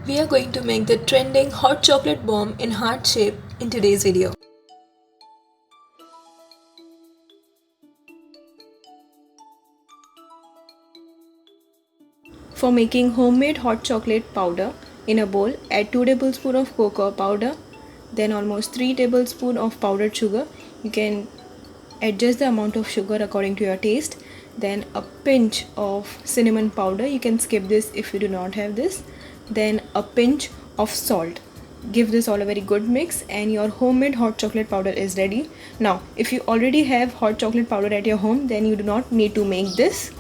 We are going to make the trending hot chocolate bomb in heart shape in today's video. For making homemade hot chocolate powder, in a bowl add 2 tablespoons of cocoa powder, then almost 3 tablespoons of powdered sugar. You can adjust the amount of sugar according to your taste. Then a pinch of cinnamon powder, you can skip this if you do not have this. Then a pinch of salt. Give this all a very good mix and your homemade hot chocolate powder is ready. Now if you already have hot chocolate powder at your home, then you do not need to make this.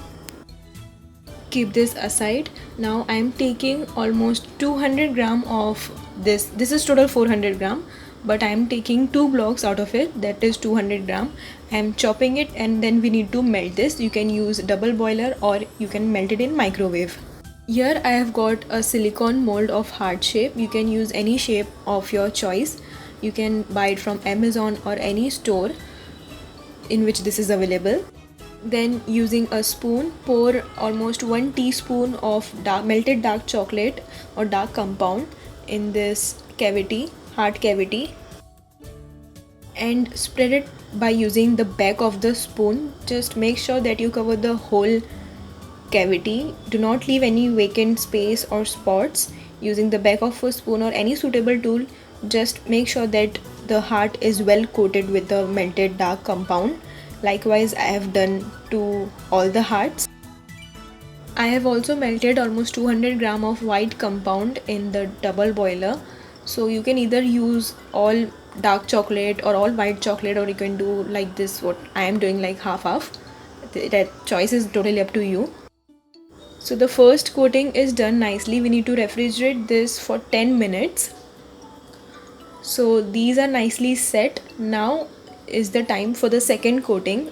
Keep this aside. Now I am taking almost 200 gram of this is total 400 gram, but I am taking 2 blocks out of it, that is 200 gram. I am chopping it and then we need to melt this. You can use double boiler or you can melt it in microwave. Here I have got a silicone mold of heart shape. You can use any shape of your choice. You can buy it from Amazon or any store in which this is available. Then using a spoon, pour almost 1 teaspoon of melted dark chocolate or dark compound in this cavity, heart cavity, and spread it by using the back of the spoon. Just make sure that you cover the whole cavity. Do not leave any vacant space or spots. Using the back of a spoon or any suitable tool, just make sure that the heart is well coated with the melted dark compound. Likewise, I have done to all the hearts. I have also melted almost 200 gram of white compound in the double boiler. So you can either use all dark chocolate or all white chocolate, or you can do like this, what I am doing, like half. That choice is totally up to you. So the first coating is done nicely. We need to refrigerate this for 10 minutes. So these are nicely set. Now is the time for the second coating.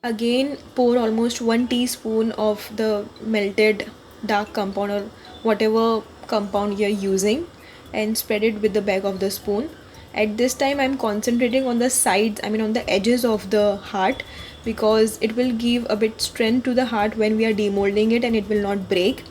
Again, pour almost 1 teaspoon of the melted dark compound or whatever compound you're using and spread it with the back of the spoon. At this time I'm concentrating on the sides, on the edges of the heart, because it will give a bit strength to the heart when we are demolding it and it will not break.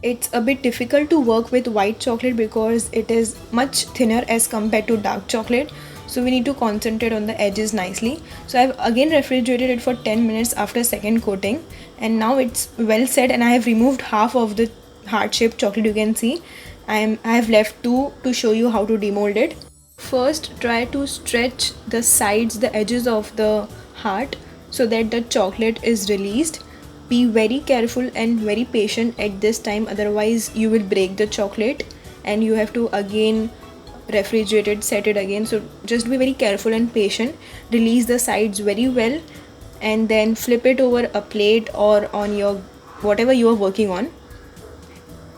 It's a bit difficult to work with white chocolate because it is much thinner as compared to dark chocolate, so we need to concentrate on the edges nicely. So I've again refrigerated it for 10 minutes after second coating, and now it's well set, and I have removed half of the heart shaped chocolate. You can see I have left two to show you how to demold it. First, try to stretch the sides, the edges of the heart, so that the chocolate is released. Be very careful and very patient at this time, otherwise you will break the chocolate and you have to again refrigerate it, set it again. So just be very careful and patient. Release the sides very well and then flip it over a plate or on your whatever you are working on.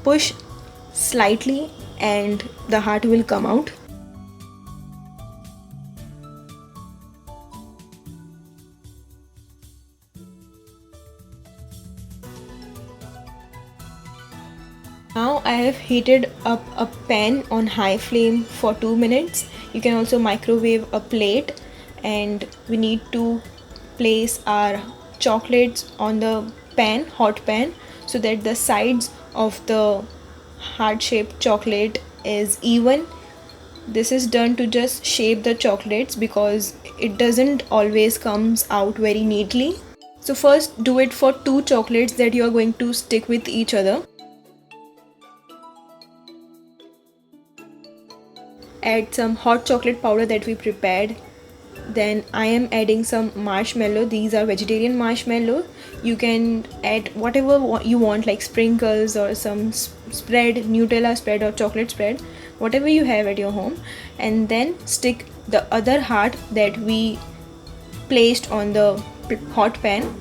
Push slightly and the heart will come out. Now I have heated up a pan on high flame for 2 minutes. You can also microwave a plate, and we need to place our chocolates on the pan, hot pan, so that the sides of the heart-shaped chocolate is even. This is done to just shape the chocolates because it doesn't always comes out very neatly. So first do it for 2 chocolates that you are going to stick with each other. Add some hot chocolate powder that we prepared. Then I am adding some marshmallow. These are vegetarian marshmallow. You can add whatever you want, like sprinkles or some spread, Nutella spread or chocolate spread, whatever you have at your home. And then stick the other heart that we placed on the hot pan.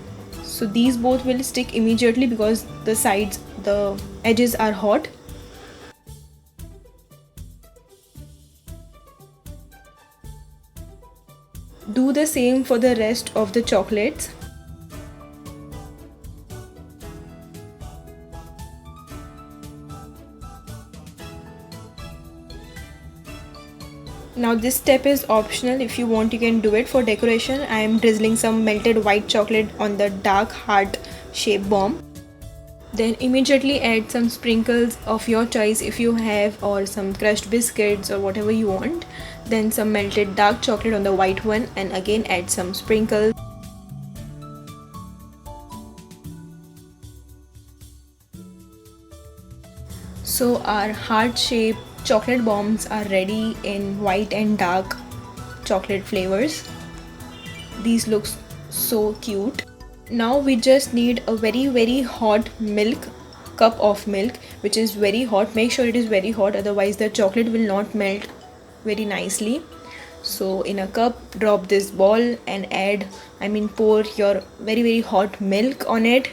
So these both will stick immediately because the sides, the edges are hot. Do the same for the rest of the chocolates. Now this step is optional. If you want, you can do it for decoration. I am drizzling some melted white chocolate on the dark heart shape bomb. Then immediately add some sprinkles of your choice if you have, or some crushed biscuits or whatever you want. Then some melted dark chocolate on the white one, and again add some sprinkles. So our heart-shaped chocolate bombs are ready in white and dark chocolate flavors. These look so cute. Now we just need a very hot cup of milk, which is very hot. Make sure it is very hot, otherwise the chocolate will not melt very nicely. So in a cup, drop this ball and pour your very hot milk on it.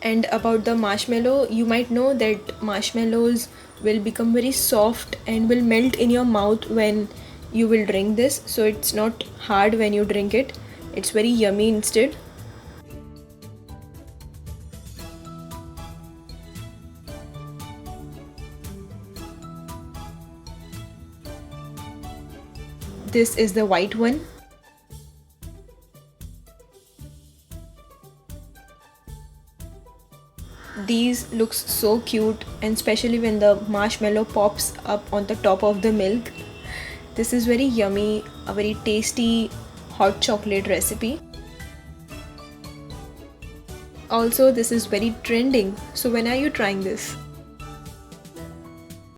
And about the marshmallow, you might know that marshmallows will become very soft and will melt in your mouth when you will drink this. So it's not hard when you drink it. It's very yummy instead. This is the white one. These looks so cute, and especially when the marshmallow pops up on the top of the milk. This is very yummy, a very tasty hot chocolate recipe. Also, this is very trending. So when are you trying this?